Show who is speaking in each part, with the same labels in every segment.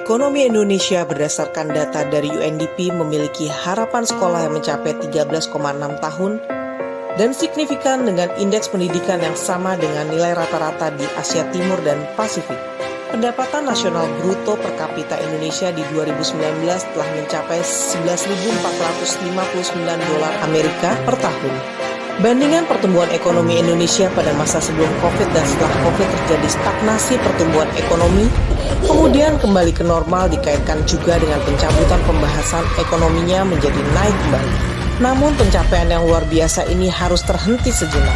Speaker 1: Ekonomi Indonesia berdasarkan data dari UNDP memiliki harapan sekolah yang mencapai 13,6 tahun dan signifikan dengan indeks pendidikan yang sama dengan nilai rata-rata di Asia Timur dan Pasifik. Pendapatan nasional bruto per kapita Indonesia di 2019 telah mencapai $11.459 Amerika per tahun. Bandingan pertumbuhan ekonomi Indonesia pada masa sebelum COVID dan setelah COVID terjadi stagnasi pertumbuhan ekonomi, kemudian kembali ke normal dikaitkan juga dengan pencabutan pembahasan ekonominya menjadi naik kembali. Namun pencapaian yang luar biasa ini harus terhenti sejenak.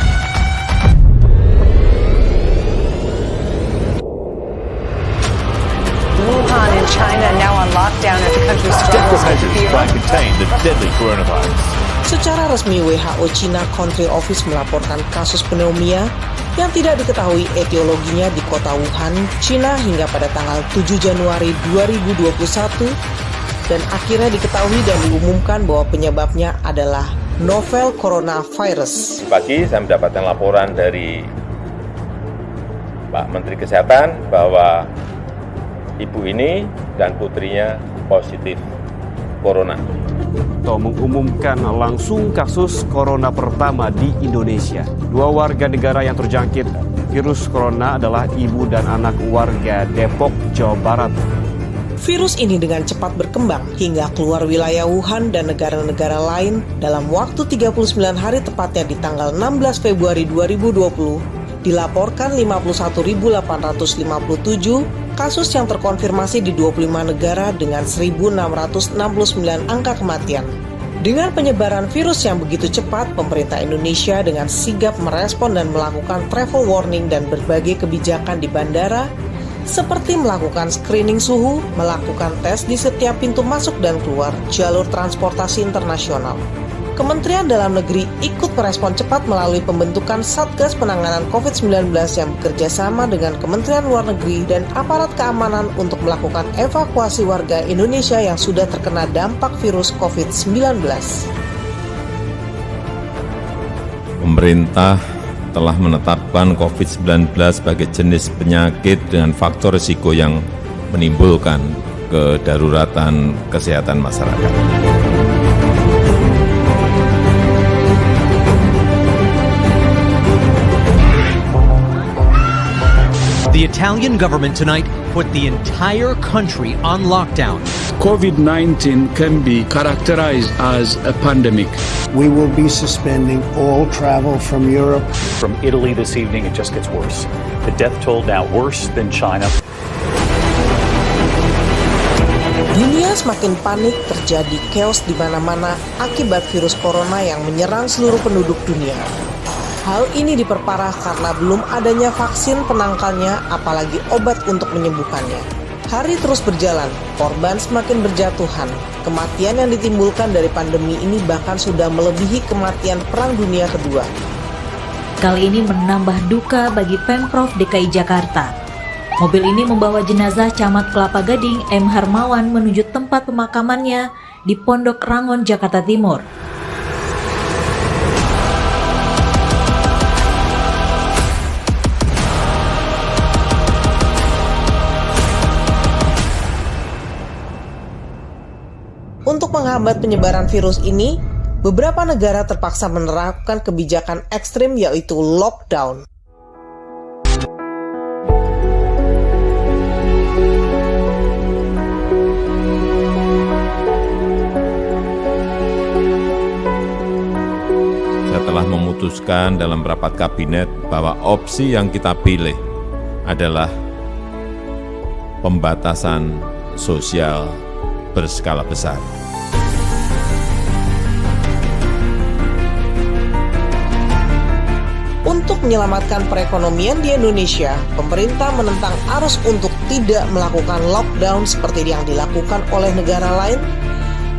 Speaker 2: Wuhan in China now on lockdown as the country struggles with fear.
Speaker 3: Try to contain the deadly coronavirus.
Speaker 1: Secara resmi WHO China Country Office melaporkan kasus pneumonia yang tidak diketahui etiologinya di kota Wuhan, China hingga pada tanggal 7 Januari 2021 dan akhirnya diketahui dan diumumkan bahwa penyebabnya adalah novel coronavirus.
Speaker 4: Pagi saya mendapatkan laporan dari Pak Menteri Kesehatan bahwa ibu ini dan putrinya positif corona.
Speaker 5: Mengumumkan langsung kasus corona pertama di Indonesia. 2 warga negara yang terjangkit virus corona adalah ibu dan anak warga Depok, Jawa Barat.
Speaker 1: Virus ini dengan cepat berkembang hingga keluar wilayah Wuhan dan negara-negara lain dalam waktu 39 hari tepatnya di tanggal 16 Februari 2020. Dilaporkan 51.857 kasus yang terkonfirmasi di 25 negara dengan 1.669 angka kematian. Dengan penyebaran virus yang begitu cepat, pemerintah Indonesia dengan sigap merespon dan melakukan travel warning dan berbagai kebijakan di bandara, seperti melakukan screening suhu, melakukan tes di setiap pintu masuk dan keluar jalur transportasi internasional. Kementerian Dalam Negeri ikut merespon cepat melalui pembentukan Satgas Penanganan COVID-19 yang bekerja sama dengan Kementerian Luar Negeri dan aparat keamanan untuk melakukan evakuasi warga Indonesia yang sudah terkena dampak virus COVID-19.
Speaker 6: Pemerintah telah menetapkan COVID-19 sebagai jenis penyakit dengan faktor risiko yang menimbulkan kedaruratan kesehatan masyarakat.
Speaker 7: The Italian government tonight put the entire country on lockdown.
Speaker 8: COVID-19 can be characterized as a pandemic.
Speaker 9: We will be suspending all travel from Europe.
Speaker 10: From Italy this evening, it just gets worse. The death toll now worse than China.
Speaker 1: Dunia semakin panik, terjadi chaos di mana-mana akibat virus corona yang menyerang seluruh penduduk dunia. Hal ini diperparah karena belum adanya vaksin penangkalnya, apalagi obat untuk menyembuhkannya. Hari terus berjalan, korban semakin berjatuhan. Kematian yang ditimbulkan dari pandemi ini bahkan sudah melebihi kematian Perang Dunia Kedua.
Speaker 11: Kali ini menambah duka bagi Pemprov DKI Jakarta. Mobil ini membawa jenazah Camat Kelapa Gading M. Harmawan menuju tempat pemakamannya di Pondok Rangon, Jakarta Timur.
Speaker 1: Untuk menghambat penyebaran virus ini, beberapa negara terpaksa menerapkan kebijakan ekstrim yaitu lockdown.
Speaker 6: Setelah memutuskan dalam rapat kabinet bahwa opsi yang kita pilih adalah pembatasan sosial berskala besar.
Speaker 1: Untuk menyelamatkan perekonomian di Indonesia, pemerintah menentang arus untuk tidak melakukan lockdown seperti yang dilakukan oleh negara lain,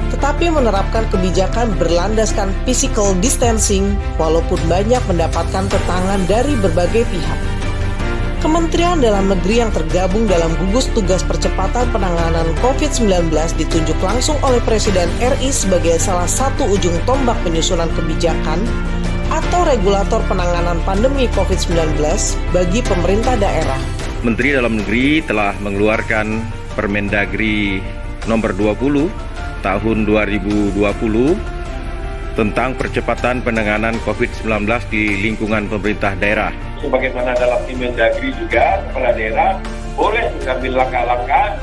Speaker 1: tetapi menerapkan kebijakan berlandaskan physical distancing walaupun banyak mendapatkan tentangan dari berbagai pihak. Kementerian Dalam Negeri yang tergabung dalam gugus tugas percepatan penanganan COVID-19 ditunjuk langsung oleh Presiden RI sebagai salah satu ujung tombak penyusunan kebijakan atau regulator penanganan pandemi COVID-19 bagi pemerintah daerah.
Speaker 12: Menteri Dalam Negeri telah mengeluarkan Permendagri nomor 20 tahun 2020 tentang percepatan penanganan COVID-19 di lingkungan pemerintah daerah.
Speaker 4: Sebagaimana dalam Permendagri juga, kepala daerah boleh mengambil langkah-langkah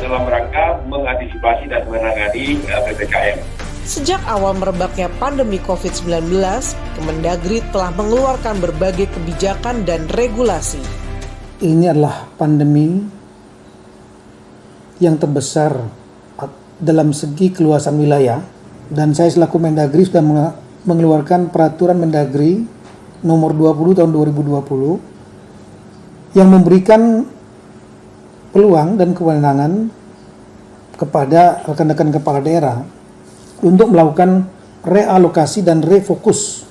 Speaker 4: dalam rangka mengantisipasi dan menangani PPKM.
Speaker 1: Sejak awal merebaknya pandemi COVID-19, Kemendagri telah mengeluarkan berbagai kebijakan dan regulasi.
Speaker 9: Ini adalah pandemi yang terbesar dalam segi keluasan wilayah, dan saya selaku Mendagri sudah mengeluarkan peraturan Mendagri nomor 20 tahun 2020 yang memberikan peluang dan kewenangan kepada rekan-rekan kepala daerah untuk melakukan realokasi dan refokus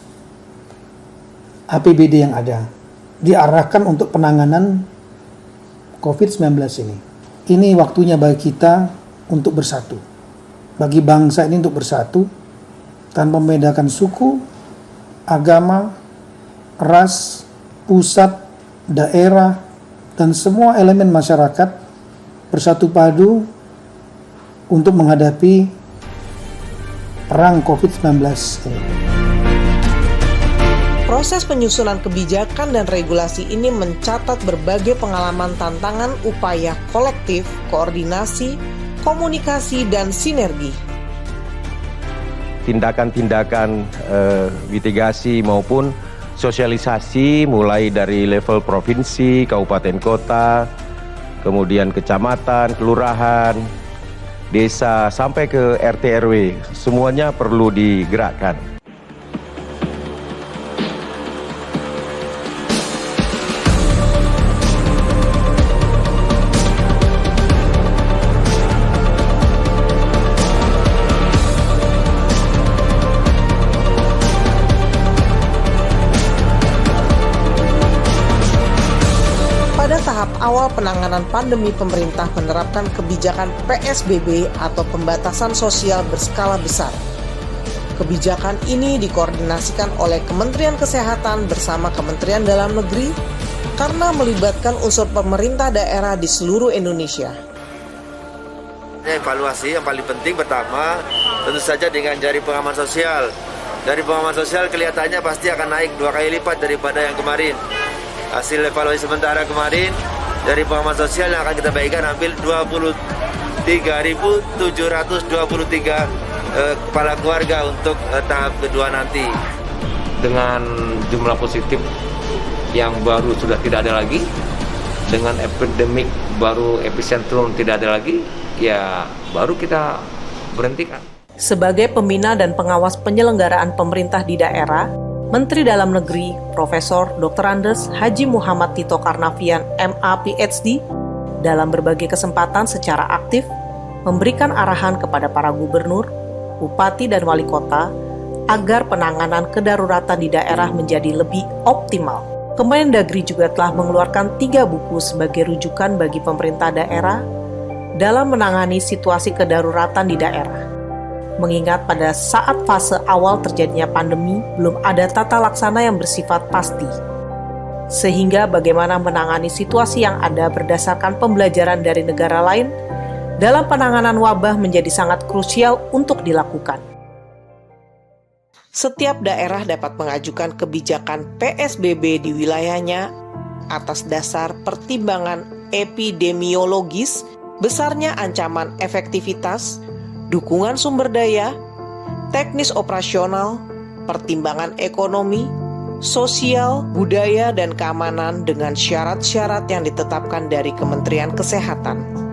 Speaker 9: APBD yang ada, diarahkan untuk penanganan COVID-19 ini. Ini waktunya bagi kita untuk bersatu, bagi bangsa ini untuk bersatu, tanpa membedakan suku, agama, ras, pusat, daerah, dan semua elemen masyarakat bersatu padu untuk menghadapi perang COVID-19 ini.
Speaker 1: Proses penyusunan kebijakan dan regulasi ini mencatat berbagai pengalaman tantangan upaya kolektif, koordinasi, komunikasi, dan sinergi.
Speaker 12: Tindakan-tindakan mitigasi maupun sosialisasi mulai dari level provinsi, kabupaten kota, kemudian kecamatan, kelurahan, desa, sampai ke RT RW, semuanya perlu digerakkan.
Speaker 1: Pada tahap awal penanganan pandemi, pemerintah menerapkan kebijakan PSBB atau pembatasan sosial berskala besar. Kebijakan ini dikoordinasikan oleh Kementerian Kesehatan bersama Kementerian Dalam Negeri karena melibatkan unsur pemerintah daerah di seluruh Indonesia.
Speaker 13: Evaluasi yang paling penting pertama tentu saja dengan jari pengaman sosial. Dari pengaman sosial kelihatannya pasti akan naik 2 kali lipat daripada yang kemarin. Hasil evaluasi sementara kemarin dari pengaman sosial yang akan kita bagikan hampir 23.723 kepala keluarga untuk tahap kedua nanti.
Speaker 14: Dengan jumlah positif yang baru sudah tidak ada lagi, dengan epidemik baru epicentrum tidak ada lagi, ya baru kita berhentikan.
Speaker 1: Sebagai pembina dan pengawas penyelenggaraan pemerintah di daerah, Menteri Dalam Negeri Profesor Dr. Andes Haji Muhammad Tito Karnavian MA PhD dalam berbagai kesempatan secara aktif memberikan arahan kepada para gubernur, bupati dan wali kota agar penanganan kedaruratan di daerah menjadi lebih optimal. Kemendagri juga telah mengeluarkan 3 buku sebagai rujukan bagi pemerintah daerah dalam menangani situasi kedaruratan di daerah. Mengingat pada saat fase awal terjadinya pandemi, belum ada tata laksana yang bersifat pasti. Sehingga bagaimana menangani situasi yang ada berdasarkan pembelajaran dari negara lain dalam penanganan wabah menjadi sangat krusial untuk dilakukan. Setiap daerah dapat mengajukan kebijakan PSBB di wilayahnya atas dasar pertimbangan epidemiologis, besarnya ancaman efektivitas, dukungan sumber daya, teknis operasional, pertimbangan ekonomi, sosial, budaya, dan keamanan dengan syarat-syarat yang ditetapkan dari Kementerian Kesehatan.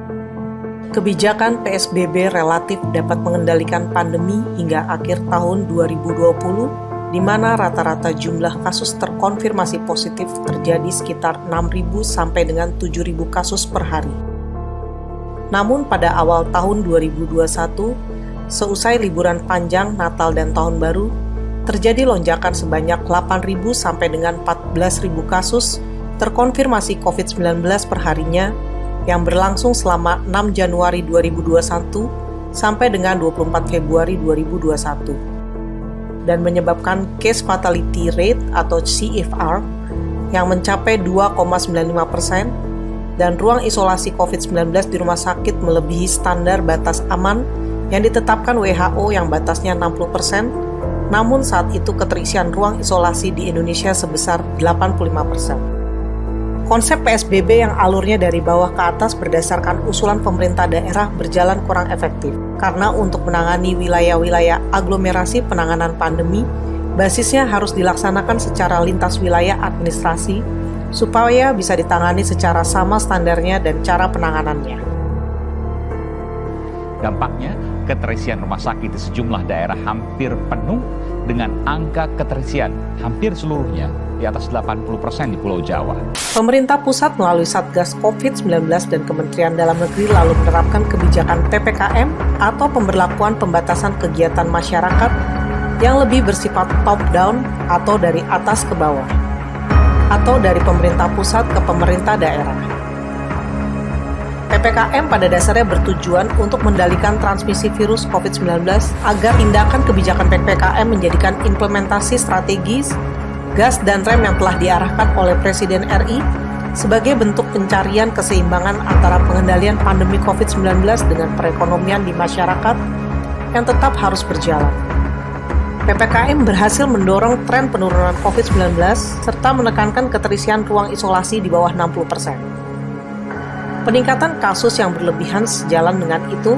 Speaker 1: Kebijakan PSBB relatif dapat mengendalikan pandemi hingga akhir tahun 2020, di mana rata-rata jumlah kasus terkonfirmasi positif terjadi sekitar 6.000 sampai dengan 7.000 kasus per hari. Namun pada awal tahun 2021, seusai liburan panjang Natal dan Tahun Baru, terjadi lonjakan sebanyak 8.000 sampai dengan 14.000 kasus terkonfirmasi COVID-19 per harinya yang berlangsung selama 6 Januari 2021 sampai dengan 24 Februari 2021 dan menyebabkan case fatality rate atau CFR yang mencapai 2,95% dan ruang isolasi COVID-19 di rumah sakit melebihi standar batas aman yang ditetapkan WHO yang batasnya 60%, namun saat itu keterisian ruang isolasi di Indonesia sebesar 85%. Konsep PSBB yang alurnya dari bawah ke atas berdasarkan usulan pemerintah daerah berjalan kurang efektif. Karena untuk menangani wilayah-wilayah aglomerasi penanganan pandemi, basisnya harus dilaksanakan secara lintas wilayah administrasi, supaya bisa ditangani secara sama standarnya dan cara penanganannya.
Speaker 15: Dampaknya, keterisian rumah sakit di sejumlah daerah hampir penuh dengan angka keterisian hampir seluruhnya di atas 80% di Pulau Jawa.
Speaker 1: Pemerintah pusat melalui Satgas COVID-19 dan Kementerian Dalam Negeri lalu menerapkan kebijakan PPKM atau pemberlakuan pembatasan kegiatan masyarakat yang lebih bersifat top-down atau dari atas ke bawah, atau dari pemerintah pusat ke pemerintah daerah. PPKM pada dasarnya bertujuan untuk mengendalikan transmisi virus COVID-19 agar tindakan kebijakan PPKM menjadikan implementasi strategis, gas dan rem yang telah diarahkan oleh Presiden RI sebagai bentuk pencarian keseimbangan antara pengendalian pandemi COVID-19 dengan perekonomian di masyarakat yang tetap harus berjalan. PPKM berhasil mendorong tren penurunan COVID-19 serta menekankan keterisian ruang isolasi di bawah 60%. Peningkatan kasus yang berlebihan sejalan dengan itu,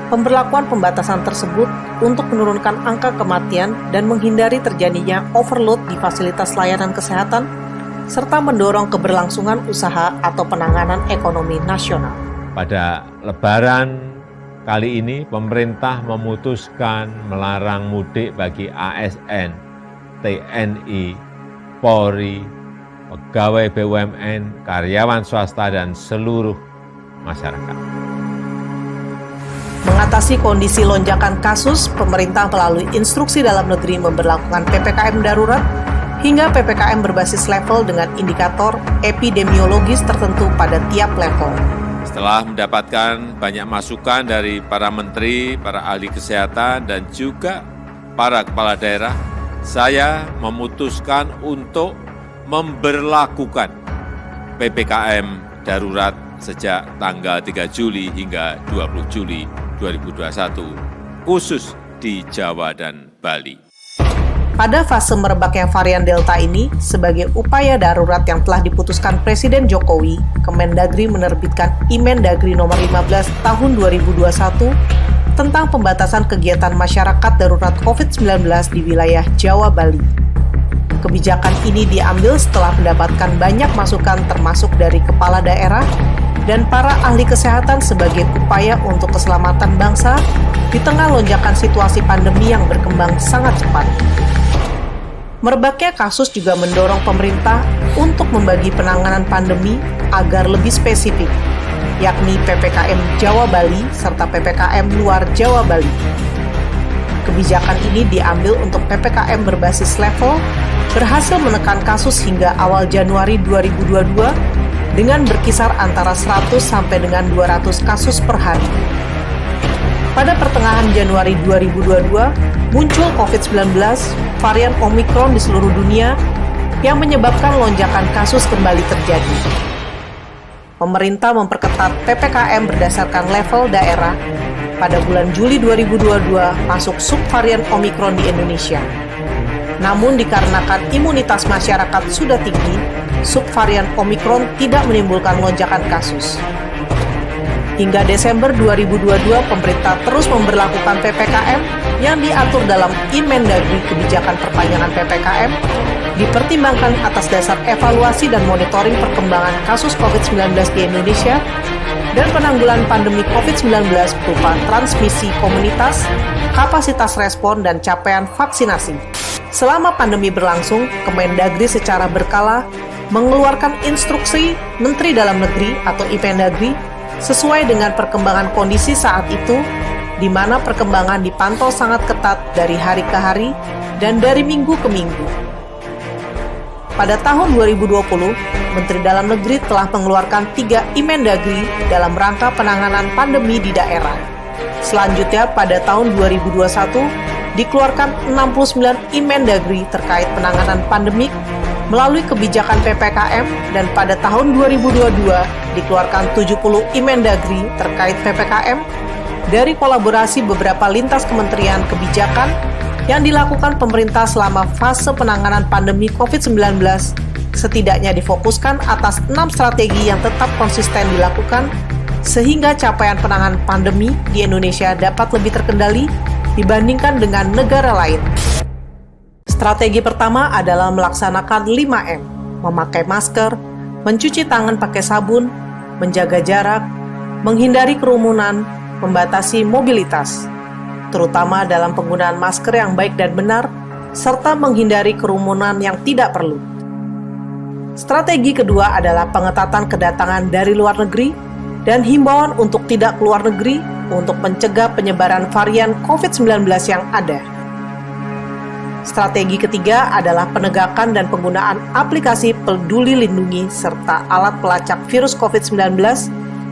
Speaker 1: pemberlakuan pembatasan tersebut untuk menurunkan angka kematian dan menghindari terjadinya overload di fasilitas layanan kesehatan, serta mendorong keberlangsungan usaha atau penanganan ekonomi nasional.
Speaker 6: Pada Lebaran kali ini, pemerintah memutuskan melarang mudik bagi ASN, TNI, Polri, pegawai BUMN, karyawan swasta, dan seluruh masyarakat.
Speaker 1: Mengatasi kondisi lonjakan kasus, pemerintah melalui instruksi dalam negeri memberlakukan PPKM darurat hingga PPKM berbasis level dengan indikator epidemiologis tertentu pada tiap level.
Speaker 6: Setelah mendapatkan banyak masukan dari para menteri, para ahli kesehatan, dan juga para kepala daerah, saya memutuskan untuk memberlakukan PPKM darurat sejak tanggal 3 Juli hingga 20 Juli 2021, khusus di Jawa dan Bali.
Speaker 1: Pada fase merebaknya varian Delta ini, sebagai upaya darurat yang telah diputuskan Presiden Jokowi, Kemendagri menerbitkan Imendagri nomor 15 tahun 2021 tentang pembatasan kegiatan masyarakat darurat COVID-19 di wilayah Jawa Bali. Kebijakan ini diambil setelah mendapatkan banyak masukan termasuk dari kepala daerah dan para ahli kesehatan sebagai upaya untuk keselamatan bangsa di tengah lonjakan situasi pandemi yang berkembang sangat cepat. Merebaknya kasus juga mendorong pemerintah untuk membagi penanganan pandemi agar lebih spesifik, yakni PPKM Jawa Bali serta PPKM luar Jawa Bali. Kebijakan ini diambil untuk PPKM berbasis level berhasil menekan kasus hingga awal Januari 2022 dengan berkisar antara 100 sampai dengan 200 kasus per hari. Pada pertengahan Januari 2022, muncul COVID-19 varian Omicron di seluruh dunia yang menyebabkan lonjakan kasus kembali terjadi. Pemerintah memperketat PPKM berdasarkan level daerah. Pada bulan Juli 2022 masuk subvarian Omicron di Indonesia. Namun dikarenakan imunitas masyarakat sudah tinggi, subvarian Omicron tidak menimbulkan lonjakan kasus. Hingga Desember 2022, pemerintah terus memberlakukan PPKM yang diatur dalam Inmendagri kebijakan perpanjangan PPKM, dipertimbangkan atas dasar evaluasi dan monitoring perkembangan kasus COVID-19 di Indonesia dan penanggulangan pandemi COVID-19 berupa transmisi komunitas, kapasitas respon, dan capaian vaksinasi. Selama pandemi berlangsung, Kemendagri secara berkala mengeluarkan instruksi Menteri Dalam Negeri atau Inmendagri sesuai dengan perkembangan kondisi saat itu, di mana perkembangan dipantau sangat ketat dari hari ke hari dan dari minggu ke minggu. Pada tahun 2020, Menteri Dalam Negeri telah mengeluarkan 3 Inmendagri dalam rangka penanganan pandemi di daerah. Selanjutnya, pada tahun 2021, dikeluarkan 69 Inmendagri terkait penanganan pandemik melalui kebijakan PPKM, dan pada tahun 2022 dikeluarkan 70 Inmendagri terkait PPKM dari kolaborasi beberapa lintas kementerian kebijakan yang dilakukan pemerintah selama fase penanganan pandemi COVID-19, setidaknya difokuskan atas 6 strategi yang tetap konsisten dilakukan sehingga capaian penanganan pandemi di Indonesia dapat lebih terkendali dibandingkan dengan negara lain. Strategi pertama adalah melaksanakan 5M, memakai masker, mencuci tangan pakai sabun, menjaga jarak, menghindari kerumunan, membatasi mobilitas, terutama dalam penggunaan masker yang baik dan benar, serta menghindari kerumunan yang tidak perlu. Strategi kedua adalah pengetatan kedatangan dari luar negeri dan himbauan untuk tidak keluar negeri untuk mencegah penyebaran varian COVID-19 yang ada. Strategi ketiga adalah penegakan dan penggunaan aplikasi Peduli Lindungi serta alat pelacak virus COVID-19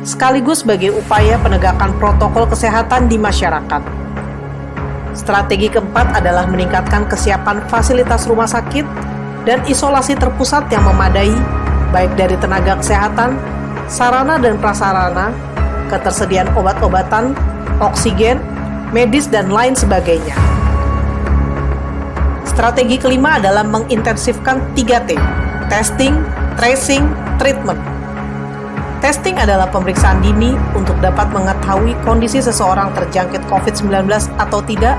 Speaker 1: sekaligus sebagai upaya penegakan protokol kesehatan di masyarakat. Strategi keempat adalah meningkatkan kesiapan fasilitas rumah sakit dan isolasi terpusat yang memadai, baik dari tenaga kesehatan, sarana dan prasarana, ketersediaan obat-obatan, oksigen, medis, dan lain sebagainya. Strategi kelima adalah mengintensifkan 3T, testing, tracing, treatment. Testing adalah pemeriksaan dini untuk dapat mengetahui kondisi seseorang terjangkit COVID-19 atau tidak,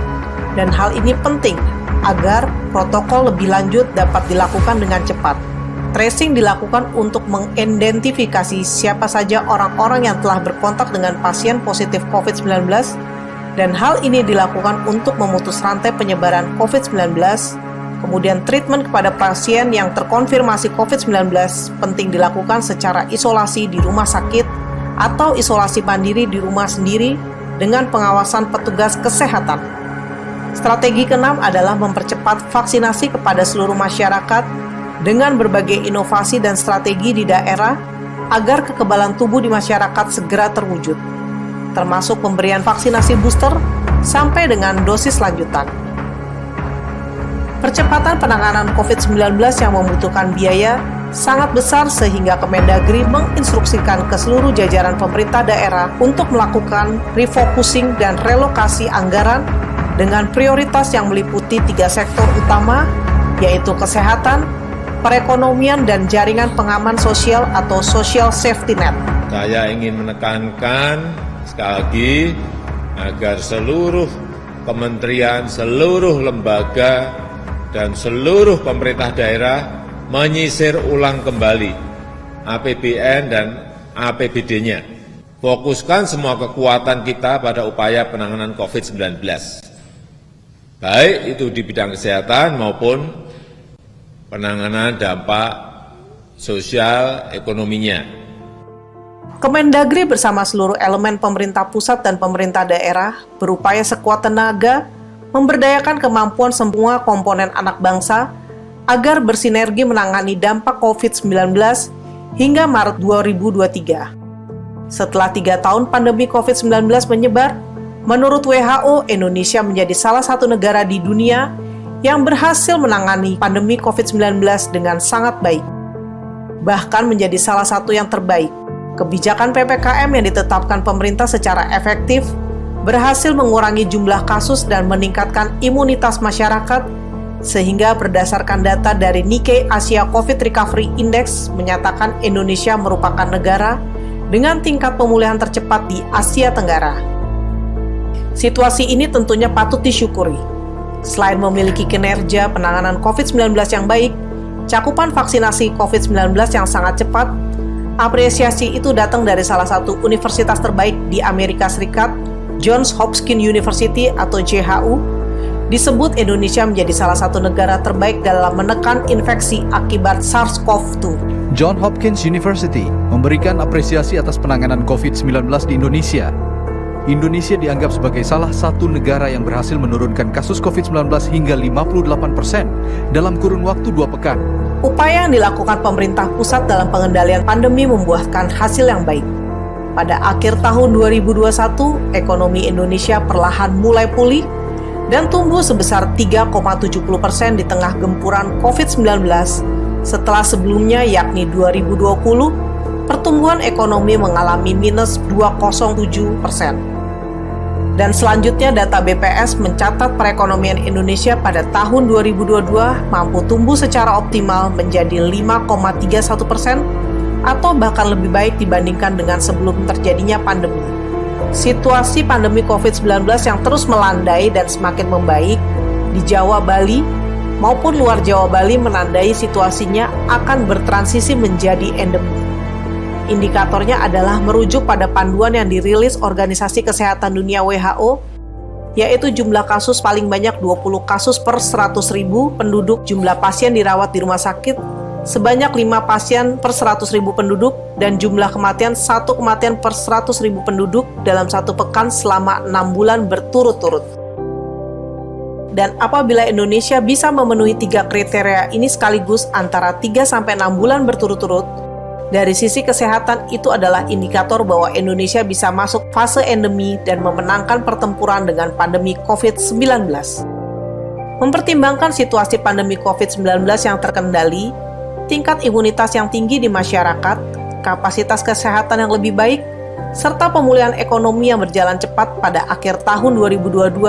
Speaker 1: dan hal ini penting agar protokol lebih lanjut dapat dilakukan dengan cepat. Tracing dilakukan untuk mengidentifikasi siapa saja orang-orang yang telah berkontak dengan pasien positif COVID-19, dan hal ini dilakukan untuk memutus rantai penyebaran COVID-19. Kemudian treatment kepada pasien yang terkonfirmasi COVID-19 penting dilakukan secara isolasi di rumah sakit atau isolasi mandiri di rumah sendiri dengan pengawasan petugas kesehatan. Strategi keenam adalah mempercepat vaksinasi kepada seluruh masyarakat dengan berbagai inovasi dan strategi di daerah agar kekebalan tubuh di masyarakat segera terwujud, termasuk pemberian vaksinasi booster sampai dengan dosis lanjutan. Percepatan penanganan COVID-19 yang membutuhkan biaya sangat besar sehingga Kemendagri menginstruksikan ke seluruh jajaran pemerintah daerah untuk melakukan refocusing dan relokasi anggaran dengan prioritas yang meliputi 3 sektor utama, yaitu kesehatan, perekonomian, dan jaringan pengaman sosial atau social safety net.
Speaker 6: Saya ingin menekankan sekali lagi agar seluruh kementerian, seluruh lembaga, dan seluruh pemerintah daerah menyisir ulang kembali APBN dan APBD-nya. Fokuskan semua kekuatan kita pada upaya penanganan COVID-19. Baik itu di bidang kesehatan maupun penanganan dampak sosial ekonominya.
Speaker 1: Kemendagri bersama seluruh elemen pemerintah pusat dan pemerintah daerah berupaya sekuat tenaga memberdayakan kemampuan semua komponen anak bangsa agar bersinergi menangani dampak COVID-19 hingga Maret 2023. Setelah 3 tahun pandemi COVID-19 menyebar, menurut WHO, Indonesia menjadi salah satu negara di dunia yang berhasil menangani pandemi COVID-19 dengan sangat baik. Bahkan menjadi salah satu yang terbaik. Kebijakan PPKM yang ditetapkan pemerintah secara efektif berhasil mengurangi jumlah kasus dan meningkatkan imunitas masyarakat, sehingga berdasarkan data dari Nikkei Asia COVID Recovery Index menyatakan Indonesia merupakan negara dengan tingkat pemulihan tercepat di Asia Tenggara. Situasi ini tentunya patut disyukuri. Selain memiliki kinerja penanganan COVID-19 yang baik, cakupan vaksinasi COVID-19 yang sangat cepat, apresiasi itu datang dari salah satu universitas terbaik di Amerika Serikat, Johns Hopkins University atau JHU. Disebut Indonesia menjadi salah satu negara terbaik dalam menekan infeksi akibat SARS-CoV-2.
Speaker 16: Johns Hopkins University memberikan apresiasi atas penanganan COVID-19 di Indonesia. Indonesia dianggap sebagai salah satu negara yang berhasil menurunkan kasus COVID-19 hingga 58% dalam kurun waktu 2 pekan.
Speaker 1: Upaya yang dilakukan pemerintah pusat dalam pengendalian pandemi membuahkan hasil yang baik. Pada akhir tahun 2021, ekonomi Indonesia perlahan mulai pulih dan tumbuh sebesar 3,70% di tengah gempuran COVID-19 setelah sebelumnya yakni 2020, pertumbuhan ekonomi mengalami minus 2,07%. Dan selanjutnya data BPS mencatat perekonomian Indonesia pada tahun 2022 mampu tumbuh secara optimal menjadi 5,31% atau bahkan lebih baik dibandingkan dengan sebelum terjadinya pandemi. Situasi pandemi COVID-19 yang terus melandai dan semakin membaik di Jawa, Bali, maupun luar Jawa, Bali menandai situasinya akan bertransisi menjadi endemi. Indikatornya adalah merujuk pada panduan yang dirilis Organisasi Kesehatan Dunia WHO, yaitu jumlah kasus paling banyak 20 kasus per 100.000 penduduk, jumlah pasien dirawat di rumah sakit sebanyak 5 pasien per 100.000 penduduk, dan jumlah kematian 1 kematian per 100.000 penduduk dalam 1 pekan selama 6 bulan berturut-turut. Dan apabila Indonesia bisa memenuhi 3 kriteria ini sekaligus antara 3-6 bulan berturut-turut, dari sisi kesehatan itu adalah indikator bahwa Indonesia bisa masuk fase endemi dan memenangkan pertempuran dengan pandemi COVID-19. Mempertimbangkan situasi pandemi COVID-19 yang terkendali, tingkat imunitas yang tinggi di masyarakat, kapasitas kesehatan yang lebih baik, serta pemulihan ekonomi yang berjalan cepat pada akhir tahun 2022,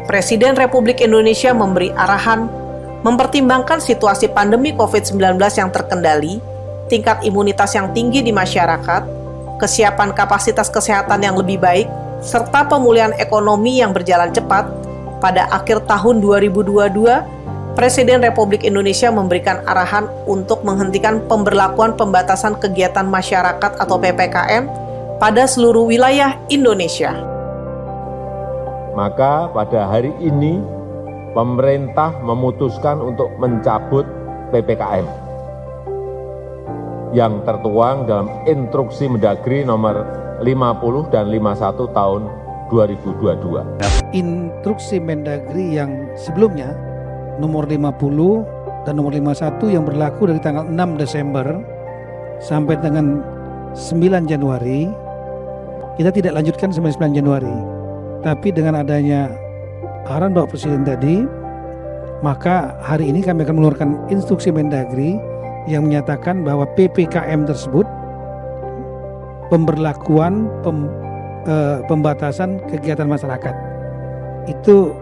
Speaker 1: Presiden Republik Indonesia memberi arahan mempertimbangkan situasi pandemi COVID-19 yang terkendali, tingkat imunitas yang tinggi di masyarakat, kesiapan kapasitas kesehatan yang lebih baik, serta pemulihan ekonomi yang berjalan cepat. Pada akhir tahun 2022, Presiden Republik Indonesia memberikan arahan untuk menghentikan pemberlakuan pembatasan kegiatan masyarakat atau PPKM pada seluruh wilayah Indonesia.
Speaker 17: Maka pada hari ini, pemerintah memutuskan untuk mencabut PPKM yang tertuang dalam Instruksi Mendagri nomor 50 dan 51 tahun 2022.
Speaker 9: Instruksi Mendagri yang sebelumnya nomor 50 dan nomor 51 yang berlaku dari tanggal 6 Desember sampai dengan 9 Januari, kita tidak lanjutkan sampai 9 Januari. Tapi dengan adanya arahan Bapak Presiden tadi, maka hari ini kami akan mengeluarkan Instruksi Mendagri yang menyatakan bahwa PPKM tersebut pemberlakuan pembatasan kegiatan masyarakat itu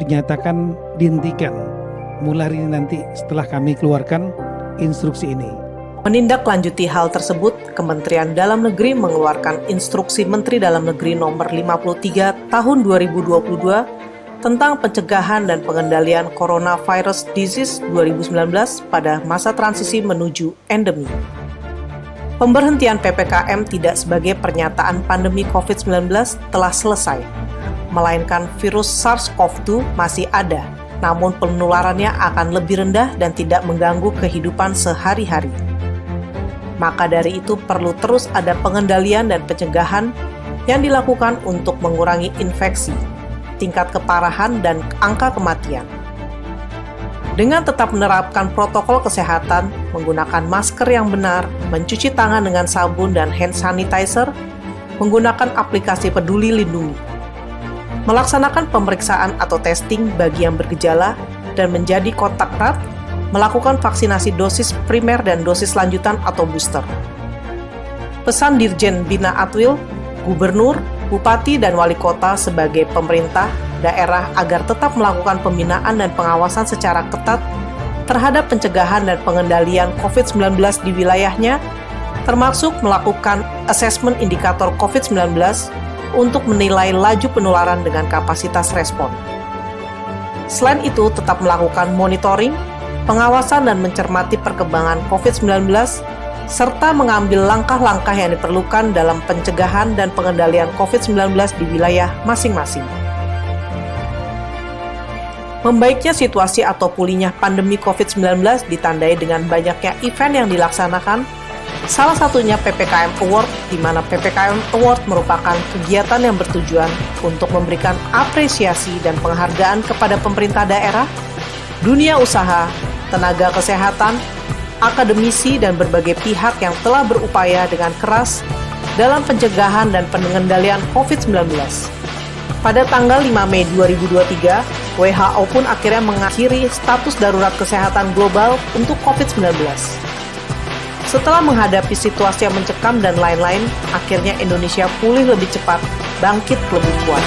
Speaker 9: dinyatakan dihentikan mulai hari ini nanti setelah kami keluarkan instruksi ini.
Speaker 1: Menindaklanjuti hal tersebut, Kementerian Dalam Negeri mengeluarkan Instruksi Menteri Dalam Negeri nomor 53 tahun 2022 tentang pencegahan dan pengendalian Coronavirus Disease 2019 pada masa transisi menuju endemi. Pemberhentian PPKM tidak sebagai pernyataan pandemi COVID-19 telah selesai, melainkan virus SARS-CoV-2 masih ada, namun penularannya akan lebih rendah dan tidak mengganggu kehidupan sehari-hari. Maka dari itu perlu terus ada pengendalian dan pencegahan yang dilakukan untuk mengurangi infeksi, tingkat keparahan, dan angka kematian. Dengan tetap menerapkan protokol kesehatan, menggunakan masker yang benar, mencuci tangan dengan sabun dan hand sanitizer, menggunakan aplikasi Peduli Lindungi, melaksanakan pemeriksaan atau testing bagi yang bergejala dan menjadi kontak erat, melakukan vaksinasi dosis primer dan dosis lanjutan atau booster. Pesan Dirjen Bina Atwil, Gubernur, Bupati, dan Wali Kota sebagai pemerintah daerah agar tetap melakukan pembinaan dan pengawasan secara ketat terhadap pencegahan dan pengendalian COVID-19 di wilayahnya, termasuk melakukan asesmen indikator COVID-19 untuk menilai laju penularan dengan kapasitas respon. Selain itu, tetap melakukan monitoring, pengawasan dan mencermati perkembangan COVID-19, serta mengambil langkah-langkah yang diperlukan dalam pencegahan dan pengendalian COVID-19 di wilayah masing-masing. Membaiknya situasi atau pulihnya pandemi COVID-19 ditandai dengan banyaknya event yang dilaksanakan, salah satunya PPKM Award, di mana PPKM Award merupakan kegiatan yang bertujuan untuk memberikan apresiasi dan penghargaan kepada pemerintah daerah, dunia usaha, tenaga kesehatan, akademisi, dan berbagai pihak yang telah berupaya dengan keras dalam pencegahan dan pengendalian COVID-19. Pada tanggal 5 Mei 2023, WHO pun akhirnya mengakhiri status darurat kesehatan global untuk COVID-19. Setelah menghadapi situasi yang mencekam dan lain-lain, akhirnya Indonesia pulih lebih cepat, bangkit lebih kuat.